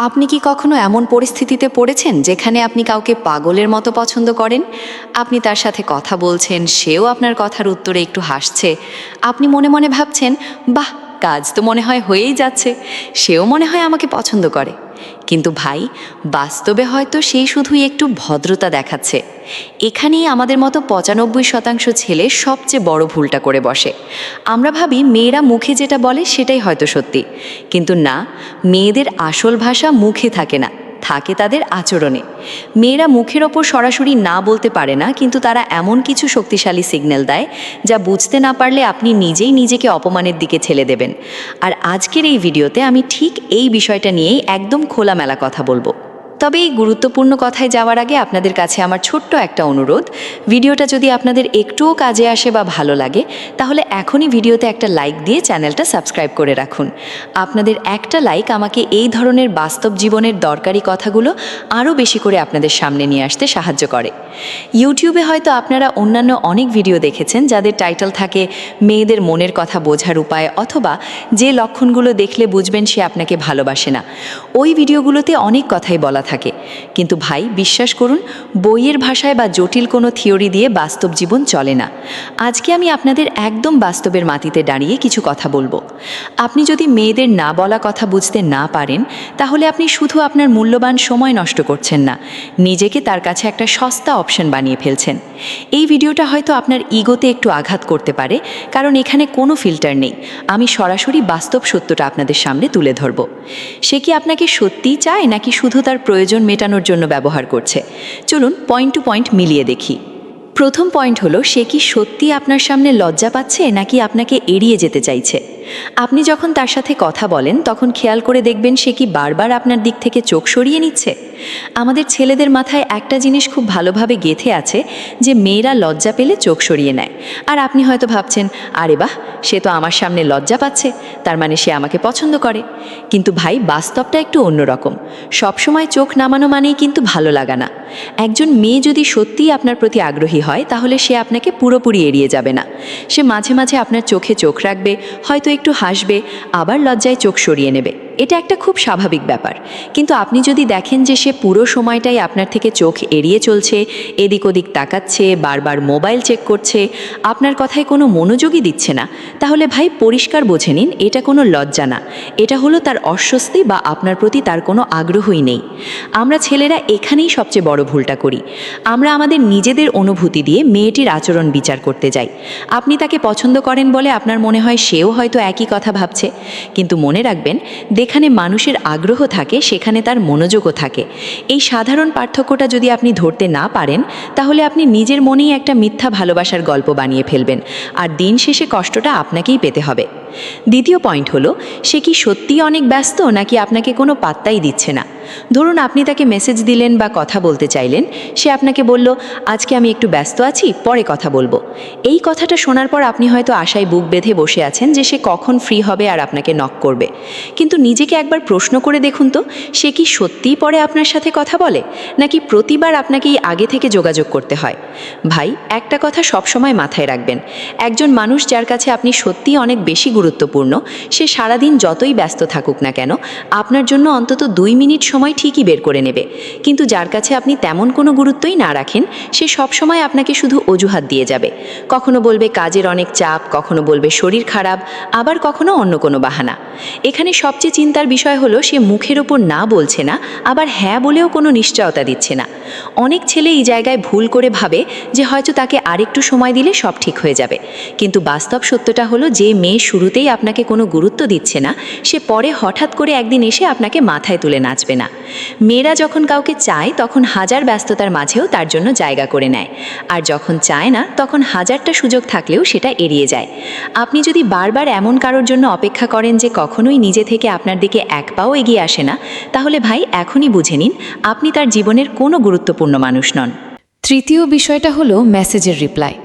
আপনি কি কখনো এমন পরিস্থিতিতে পড়েছেন যেখানে আপনি কাউকে পাগলের মতো পছন্দ করেন? আপনি তার সাথে কথা বলছেন, সেও আপনার কথার উত্তরে একটু হাসছে। আপনি মনে মনে ভাবছেন, বাহ, কাজ তো মনে হয় হয়েই যাচ্ছে, সেও মনে হয় আমাকে পছন্দ করে। কিন্তু ভাই, বাস্তবে হয়তো সেই শুধুই একটু ভদ্রতা দেখাচ্ছে। এখানেই আমাদের মতো ৯৫% ছেলে সবচেয়ে বড় ভুলটা করে বসে। আমরা ভাবি মেয়েরা মুখে যেটা বলে সেটাই হয়তো সত্যি, কিন্তু না, মেয়েদের আসল ভাষা মুখে থাকে না, থাকে তাদের আচরণে। মেয়েরা মুখের ওপর সরাসরি না বলতে পারে না, কিন্তু তারা এমন কিছু শক্তিশালী সিগন্যাল দেয় যা বুঝতে না পারলে আপনি নিজেই নিজেকে অপমানের দিকে ঠেলে দেবেন। আর আজকের এই ভিডিওতে আমি ঠিক এই বিষয়টা নিয়েই একদম খোলামেলা কথা বলবো। তবে এই গুরুত্বপূর্ণ কথায় যাওয়ার আগে আপনাদের কাছে আমার ছোট্ট একটা অনুরোধ, ভিডিওটা যদি আপনাদের একটুও কাজে আসে বা ভালো লাগে, তাহলে এখনই ভিডিওতে একটা লাইক দিয়ে চ্যানেলটা সাবস্ক্রাইব করে রাখুন। আপনাদের একটা লাইক আমাকে এই ধরনের বাস্তব জীবনের দরকারি কথাগুলো আরও বেশি করে আপনাদের সামনে নিয়ে আসতে সাহায্য করে। ইউটিউবে হয়তো আপনারা অন্যান্য অনেক ভিডিও দেখেছেন যাদের টাইটেল থাকে মেয়েদের মনের কথা বোঝার উপায়, অথবা যে লক্ষণগুলো দেখলে বুঝবেন সে আপনাকে ভালোবাসে না। ওই ভিডিওগুলোতে অনেক কথাই বলা থাকে, কিন্তু ভাই বিশ্বাস করুন, বইয়ের ভাষায় বা জটিল কোনো থিওরি দিয়ে বাস্তব জীবন চলে না। আজকে আমি আপনাদের একদম বাস্তবের মাটিতে দাঁড়িয়ে কিছু কথা বলবো। আপনি যদি মেয়েদের না বলা কথা বুঝতে না পারেন, তাহলে আপনি শুধু আপনার মূল্যবান সময় নষ্ট করছেন না, নিজেকে তার কাছে একটা সস্তা অপশন বানিয়ে ফেলছেন। এই ভিডিওটা হয়তো আপনার ইগোতে একটু আঘাত করতে পারে, কারণ এখানে কোনো ফিল্টার নেই। আমি সরাসরি বাস্তব সত্যটা আপনাদের সামনে তুলে ধরব। সে কি আপনাকে সত্যিই চায়, নাকি শুধু তার প্রয়োজন মেটানোর জন্য ব্যবহার করছে? চলুন পয়েন্ট টু পয়েন্ট মিলিয়ে দেখি। প্রথম পয়েন্ট হলো, সে কি সত্যি আপনার সামনে লজ্জা পাচ্ছে, নাকি আপনাকে এড়িয়ে যেতে চাইছে? আপনি যখন তার সাথে কথা বলেন তখন খেয়াল করে দেখবেন সে কি বারবার আপনার দিক থেকে চোখ সরিয়ে নিচ্ছে। আমাদের ছেলেদের মাথায় একটা জিনিস খুব ভালোভাবে গেঁথে আছে যে মেয়েরা লজ্জা পেলে চোখ সরিয়ে নেয়। আর আপনি হয়তো ভাবছেন, আরে বাহ, সে তো আমার সামনে লজ্জা পাচ্ছে, তার মানে সে আমাকে পছন্দ করে। কিন্তু ভাই, বাস্তবটা একটু অন্যরকম। সবসময় চোখ নামানো মানেই কিন্তু ভালো লাগা না। একজন মেয়ে যদি সত্যিই আপনার প্রতি আগ্রহী হয়, তাহলে সে আপনাকে পুরোপুরি এড়িয়ে যাবে না। সে মাঝে মাঝে আপনার চোখে চোখ রাখবে, হয়তো একটু হাসবে, আবার লজ্জায় চোখ সরিয়ে নেবে। এটা একটা খুব স্বাভাবিক ব্যাপার। কিন্তু আপনি যদি দেখেন যে সে পুরো সময়টাই আপনার থেকে চোখ এড়িয়ে চলছে, এদিক ওদিক তাকাচ্ছে, বারবার মোবাইল চেক করছে, আপনার কথায় কোনো মনোযোগই দিচ্ছে না, তাহলে ভাই পরিষ্কার বোঝে নিন, এটা কোনো লজ্জা না, এটা হলো তার অস্বস্তি বা আপনার প্রতি তার কোনো আগ্রহই নেই। আমরা ছেলেরা এখানেই সবচেয়ে বড় ভুলটা করি। আমরা আমাদের নিজেদের অনুভূতি দিয়ে মেয়েটির আচরণ বিচার করতে যাই। আপনি তাকে পছন্দ করেন বলে আপনার মনে হয় সেও হয়তো একই কথা ভাবছে, কিন্তু মনে রাখবেন, যেখানে মানুষের আগ্রহ থাকে সেখানে তার মনোযোগও থাকে। এই সাধারণ পার্থক্যটা যদি আপনি ধরতে না পারেন, তাহলে আপনি নিজের মনেই একটা মিথ্যা ভালোবাসার গল্প বানিয়ে ফেলবেন, আর দিন শেষে কষ্টটা আপনাকেই পেতে হবে। দ্বিতীয় পয়েন্ট হলো, সে কি সত্যিই অনেক ব্যস্ত, নাকি আপনাকে কোনো পাত্তাই দিচ্ছে না? ধরুন আপনি তাকে মেসেজ দিলেন বা কথা বলতে চাইলেন, সে আপনাকে বলল, আজকে আমি একটু ব্যস্ত আছি, পরে কথা বলবো। এই কথাটা শোনার পর আপনি হয়তো আশায় বুক বেঁধে বসে আছেন যে সে কখন ফ্রি হবে আর আপনাকে নক করবে। কিন্তু নিজেকে একবার প্রশ্ন করে দেখুন তো, সে কি সত্যিই পরে আপনার সাথে কথা বলে, নাকি প্রতিবার আপনাকেই আগে থেকে যোগাযোগ করতে হয়? ভাই, একটা কথা সবসময় মাথায় রাখবেন, একজন মানুষ যার কাছে আপনি সত্যিই অনেক বেশি গুরুত্বপূর্ণ, সে সারাদিন যতই ব্যস্ত থাকুক না কেন, আপনার জন্য অন্তত 2 মিনিট সময় ঠিকই বের করে নেবে। কিন্তু যার কাছে আপনি তেমন কোনো গুরুত্বই না রাখেন, সে সবসময় আপনাকে শুধু অজুহাত দিয়ে যাবে। কখনো বলবে কাজের অনেক চাপ, কখনো বলবে শরীর খারাপ, আবার কখনো অন্য কোনো বাহানা। এখানে সবচেয়ে চিন্তার বিষয় হলো, সে মুখের ওপর না বলছে না, আবার হ্যাঁ বলেও কোনো নিশ্চয়তা দিচ্ছে না। অনেক ছেলে এই জায়গায় ভুল করে ভাবে যে হয়তো তাকে আরেকটু সময় দিলে সব ঠিক হয়ে যাবে। কিন্তু বাস্তব সত্যটা হলো, যে মেয়ে শুরুতেই আপনাকে কোনো গুরুত্ব দিচ্ছে না, সে পরে হঠাৎ করে একদিন এসে আপনাকে মাথায় তুলে নাচবে না। মেয়েরা যখন কাউকে চায় তখন হাজার ব্যস্ততার মাঝেও তার জন্য জায়গা করে নেয়, আর যখন চায় না তখন হাজারটা সুযোগ থাকলেও সেটা এড়িয়ে যায়। আপনি যদি বারবার এমন কারোর জন্য অপেক্ষা করেন যে কখনোই নিজে থেকে আপনার দিকে এক পাও এগিয়ে আসে না, তাহলে ভাই এখনই বুঝে নিন, আপনি তার জীবনের কোনো গুরুত্বপূর্ণ মানুষ নন। তৃতীয় বিষয়টা হলো মেসেজের রিপ্লাই।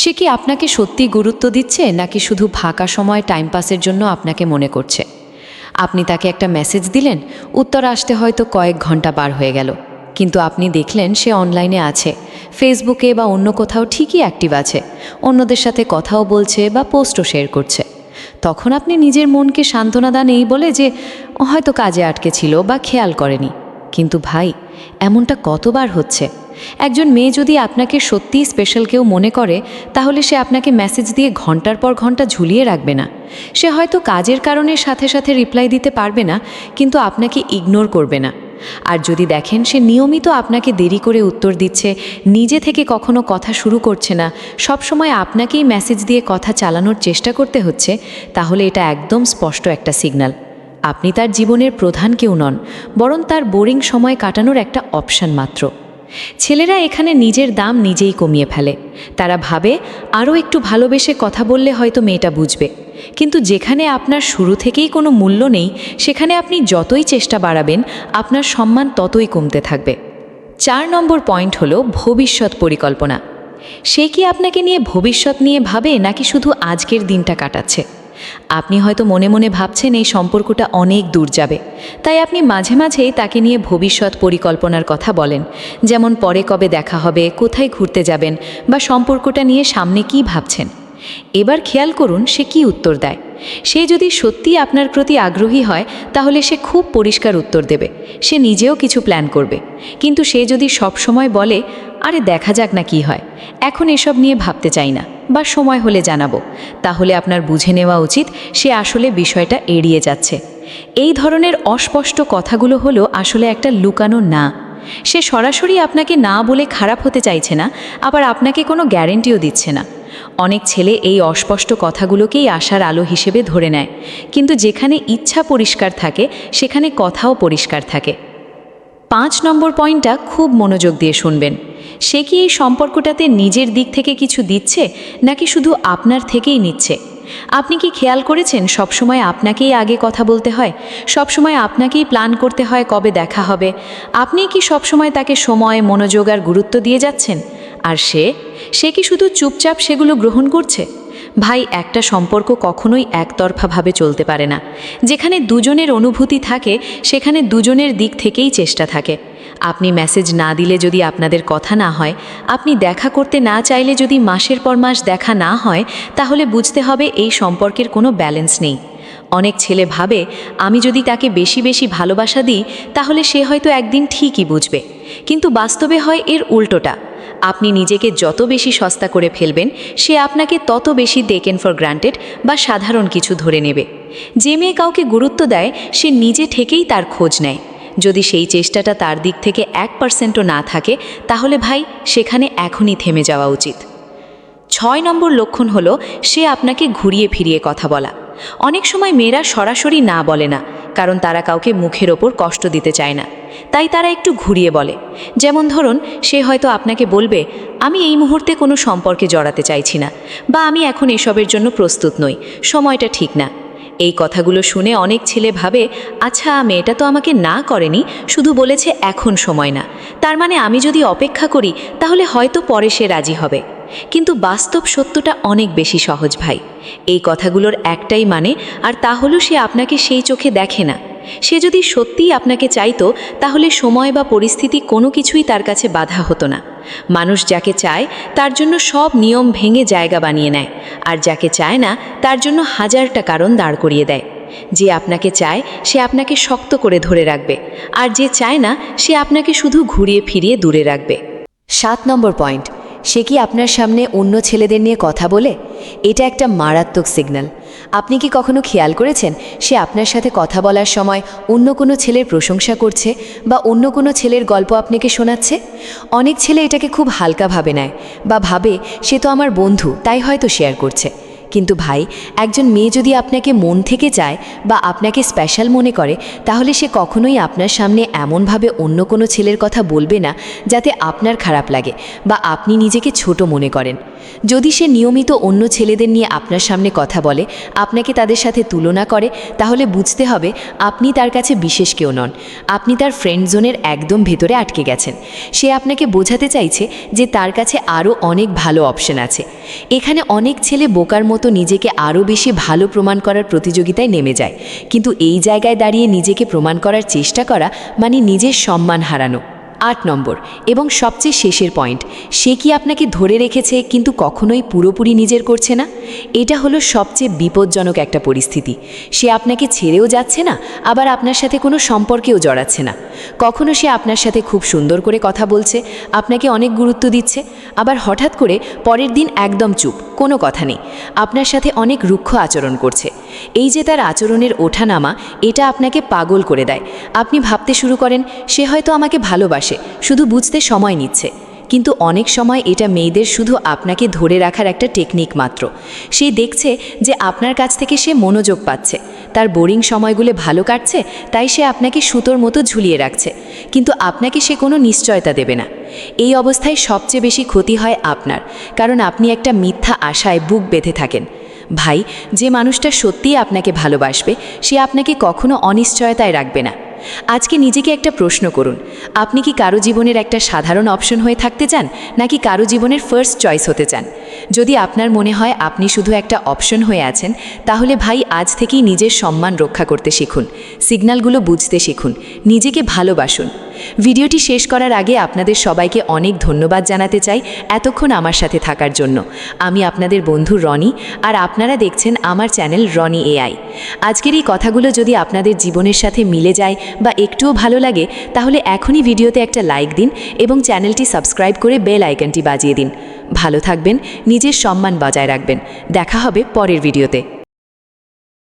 সে কি আপনাকে সত্যি গুরুত্ব দিচ্ছে, নাকি শুধু ফাঁকা সময় টাইম পাসের জন্য আপনাকে মনে করছে? আপনি তাকে একটা মেসেজ দিলেন, উত্তর আসতে হয়তো কয়েক ঘন্টা পার হয়ে গেল, কিন্তু আপনি দেখলেন সে অনলাইনে আছে, ফেসবুকে বা অন্য কোথাও ঠিকই অ্যাক্টিভ আছে, অন্যদের সাথে কথাও বলছে বা পোস্টও শেয়ার করছে। তখন আপনি নিজের মনকে সান্ত্বনা দেন এই বলে যে হয়তো কাজে আটকে ছিল বা খেয়াল করেনি। কিন্তু ভাই, এমনটা কতবার হচ্ছে? একজন মেয়ে যদি আপনাকে সত্যিই স্পেশাল কেউ মনে করে, তাহলে সে আপনাকে মেসেজ দিয়ে ঘন্টার পর ঘন্টা ঝুলিয়ে রাখবে না। সে হয়তো কাজের কারণে সাথে সাথে রিপ্লাই দিতে পারবে না, কিন্তু আপনাকে ইগনোর করবে না। আর যদি দেখেন সে নিয়মিত আপনাকে দেরি করে উত্তর দিচ্ছে, নিজে থেকে কখনো কথা শুরু করছে না, সবসময় আপনাকেই মেসেজ দিয়ে কথা চালানোর চেষ্টা করতে হচ্ছে, তাহলে এটা একদম স্পষ্ট একটা সিগন্যাল। আপনি তার জীবনের প্রধান কেউ নন, বরং তার বোরিং সময় কাটানোর একটা অপশন মাত্র। ছেলেরা এখানে নিজের দাম নিজেই কমিয়ে ফেলে। তারা ভাবে আরও একটু ভালোবেসে কথা বললে হয়তো মেয়েটা বুঝবে। কিন্তু যেখানে আপনার শুরু থেকেই কোনো মূল্য নেই, সেখানে আপনি যতই চেষ্টা বাড়াবেন, আপনার সম্মান ততই কমতে থাকবে। 4 নম্বর পয়েন্ট হলো ভবিষ্যৎ পরিকল্পনা। সে কি আপনাকে নিয়ে ভবিষ্যৎ নিয়ে ভাবে, নাকি শুধু আজকের দিনটা কাটাচ্ছে? আপনি হয়তো মনে মনে ভাবছেন এই সম্পর্কটা অনেক দূর যাবে, তাই আপনি মাঝে মাঝেই তাকে নিয়ে ভবিষ্যৎ পরিকল্পনার কথা বলেন, যেমন পরে কবে দেখা হবে, কোথায় ঘুরতে যাবেন, বা সম্পর্কটা নিয়ে সামনে কি ভাবছেন। এবার খেয়াল করুন সে কি উত্তর দেয়। সে যদি সত্যিই আপনার প্রতি আগ্রহী হয়, তাহলে সে খুব পরিষ্কার উত্তর দেবে, সে নিজেও কিছু প্ল্যান করবে। কিন্তু সে যদি সব সময় বলে, আরে দেখা যাক না কি হয়, এখন এসব নিয়ে ভাবতে চাই না, বা সময় হলে জানাবো, তাহলে আপনার বুঝে নেওয়া উচিত সে আসলে বিষয়টা এড়িয়ে যাচ্ছে। এই ধরনের অস্পষ্ট কথাগুলো হলো আসলে একটা লুকানো না। সে সরাসরি আপনাকে না বলে খারাপ হতে চাইছে না, আবার আপনাকে কোনো গ্যারেন্টিও দিচ্ছে না। অনেক ছেলে এই অস্পষ্ট কথাগুলোকেই আশার আলো হিসেবে ধরে নেয়, কিন্তু যেখানে ইচ্ছা পরিষ্কার থাকে, সেখানে কথাও পরিষ্কার থাকে। 5 নম্বর পয়েন্টটা খুব মনোযোগ দিয়ে শুনবেন। সে কি এই সম্পর্কটাতে নিজের দিক থেকে কিছু দিচ্ছে, নাকি শুধু আপনার থেকেই নিচ্ছে? আপনি কি খেয়াল করেছেন সবসময় আপনাকেই আগে কথা বলতে হয়, সবসময় আপনাকেই প্ল্যান করতে হয় কবে দেখা হবে? আপনি কি সবসময় তাকে সময়, মনোযোগ আর গুরুত্ব দিয়ে যাচ্ছেন? আর সে কি শুধু চুপচাপ সেগুলো গ্রহণ করছে? ভাই, একটা সম্পর্ক কখনোই একতরফাভাবে চলতে পারে না। যেখানে দুজনের অনুভূতি থাকে, সেখানে দুজনের দিক থেকেই চেষ্টা থাকে। আপনি মেসেজ না দিলে যদি আপনাদের কথা না হয়, আপনি দেখা করতে না চাইলে যদি মাসের পর মাস দেখা না হয়, তাহলে বুঝতে হবে এই সম্পর্কের কোনো ব্যালেন্স নেই। অনেক ছেলে ভাবে আমি যদি তাকে বেশি বেশি ভালোবাসা দিই, তাহলে সে হয়তো একদিন ঠিকই বুঝবে। কিন্তু বাস্তবে হয় এর উল্টোটা। আপনি নিজেকে যত বেশি সস্তা করে ফেলবেন, সে আপনাকে তত বেশি টেকেন ফর গ্রান্টেড বা সাধারণ কিছু ধরে নেবে। যে মেয়ে কাউকে গুরুত্ব দেয়, সে নিজে থেকেই তার খোঁজ নেয়। যদি সেই চেষ্টাটা তার দিক থেকে 1%ও না থাকে, তাহলে ভাই সেখানে এখনই থেমে যাওয়া উচিত। 6 নম্বর লক্ষণ হলো সে আপনাকে ঘুরিয়ে ফিরিয়ে কথা বলা। অনেক সময় মেয়েরা সরাসরি না বলে না, কারণ তারা কাউকে মুখের ওপর কষ্ট দিতে চায় না, তাই তারা একটু ঘুরিয়ে বলে। যেমন ধরুন, সে হয়তো আপনাকে বলবে, আমি এই মুহূর্তে কোনো সম্পর্কে জড়াতে চাইছি না, বা আমি এখন এসবের জন্য প্রস্তুত নই, সময়টা ঠিক না। এই কথাগুলো শুনে অনেক ছেলে ভাবে, আচ্ছা মেয়েটা তো আমাকে না করেনি, শুধু বলেছে এখন সময় না, তার মানে আমি যদি অপেক্ষা করি তাহলে হয়তো পরে সে রাজি হবে। কিন্তু বাস্তব সত্যটা অনেক বেশি সহজ ভাই। এই কথাগুলোর একটাই মানে, আর তা হলো সে আপনাকে সেই চোখে দেখে না। সে যদি সত্যিই আপনাকে চাইতো, তাহলে সময় বা পরিস্থিতি কোনো কিছুই তার কাছে বাধা হতো না। মানুষ যাকে চায় তার জন্য সব নিয়ম ভেঙে জায়গা বানিয়ে নেয়, আর যাকে চায় না তার জন্য হাজারটা কারণ দাঁড় করিয়ে দেয়। যে আপনাকে চায় সে আপনাকে শক্ত করে ধরে রাখবে, আর যে চায় না সে আপনাকে শুধু ঘুরিয়ে ফিরিয়ে দূরে রাখবে। 7 নম্বর পয়েন্ট, সে কি আপনার সামনে অন্য ছেলেদের নিয়ে কথা বলে? এটা একটা মারাত্মক সিগন্যাল। আপনি কি কখনো খেয়াল করেছেন সে আপনার সাথে কথা বলার সময় অন্য কোনো ছেলের প্রশংসা করছে, বা অন্য কোনো ছেলের গল্প আপনাকে শোনাচ্ছে? অনেক ছেলে এটাকে খুব হালকাভাবে নেয়, বা ভাবে সে তো আমার বন্ধু, তাই হয়তো শেয়ার করছে। কিন্তু ভাই, একজন মেয়ে যদি আপনাকে মন থেকে চায় বা আপনাকে স্পেশাল মনে করে, তাহলে সে কখনোই আপনার সামনে এমনভাবে অন্য কোনো ছেলের কথা বলবে না যাতে আপনার খারাপ লাগে বা আপনি নিজেকে ছোট মনে করেন। যদি সে নিয়মিত অন্য ছেলেদের নিয়ে আপনার সামনে কথা বলে, আপনাকে তাদের সাথে তুলনা করে, তাহলে বুঝতে হবে আপনি তার কাছে বিশেষ কেউ নন। আপনি তার ফ্রেন্ড জোনের একদম ভেতরে আটকে গেছেন। সে আপনাকে বোঝাতে চাইছে যে তার কাছে আরও অনেক ভালো অপশন আছে। এখানে অনেক ছেলে বোকার মতো নিজেকে আরও বেশি ভালো প্রমাণ করার প্রতিযোগিতায় নেমে যায়, কিন্তু এই জায়গায় দাঁড়িয়ে নিজেকে প্রমাণ করার চেষ্টা করা মানে নিজের সম্মান হারানো। 8 নম্বর এবং সবচেয়ে শেষের পয়েন্ট, সে কি আপনাকে ধরে রেখেছে কিন্তু কখনোই পুরোপুরি নিজের করছে না? এটা হলো সবচেয়ে বিপজ্জনক একটা পরিস্থিতি। সে আপনাকে ছেড়েও যাচ্ছে না, আবার আপনার সাথে কোনো সম্পর্কেও জড়াচ্ছে না। কখনো সে আপনার সাথে খুব সুন্দর করে কথা বলছে, আপনাকে অনেক গুরুত্ব দিচ্ছে, আবার হঠাৎ করে পরের দিন একদম চুপ, কোনো কথা নেই, আপনার সাথে অনেক রুক্ষ আচরণ করছে। এই যে তার আচরণের ওঠানামা, এটা আপনাকে পাগল করে দেয়। আপনি ভাবতে শুরু করেন সে হয়তো আমাকে ভালোবাসে, শুধু বুঝতে সময় নিচ্ছে। কিন্তু অনেক সময় এটা মেয়েদের শুধু আপনাকে ধরে রাখার একটা টেকনিক মাত্র। সে দেখছে যে আপনার কাছ থেকে সে মনোযোগ পাচ্ছে, তার বোরিং সময়গুলো ভালো কাটছে, তাই সে আপনাকে সুতোর মতো ঝুলিয়ে রাখছে, কিন্তু আপনাকে সে কোনো নিশ্চয়তা দেবে না। এই অবস্থায় সবচেয়ে বেশি ক্ষতি হয় আপনার, কারণ আপনি একটা মিথ্যা আশায় বুক বেঁধে থাকেন। ভাই, যে মানুষটা সত্যিই আপনাকে ভালোবাসবে সে আপনাকে কখনো অনিশ্চয়তায় রাখবে না। আজকে নিজেকে একটা প্রশ্ন করুন, আপনি কি কারো জীবনের একটা সাধারণ অপশন হয়ে থাকতে চান, নাকি কারো জীবনের ফার্স্ট চয়েস হতে চান? যদি আপনার মনে হয় আপনি শুধু একটা অপশন হয়ে আছেন, তাহলে ভাই আজ থেকেই নিজের সম্মান রক্ষা করতে শিখুন, সিগন্যালগুলো বুঝতে শিখুন, নিজেকে ভালোবাসুন। ভিডিওটি শেষ করার আগে আপনাদের সবাইকে অনেক ধন্যবাদ জানাতে চাই এতক্ষণ আমার সাথে থাকার জন্য। আমি আপনাদের বন্ধু রনি, আর আপনারা দেখছেন আমার চ্যানেল রনি এআই। আজকের এই কথাগুলো যদি আপনাদের জীবনের সাথে মিলে যায় বা একটুও ভালো লাগে, তাহলে এখনই ভিডিওতে একটা লাইক দিন এবং চ্যানেলটি সাবস্ক্রাইব করে বেল আইকনটি বাজিয়ে দিন। ভালো থাকবেন, নিজের সম্মান বজায় রাখবেন। দেখা হবে পরের ভিডিওতে।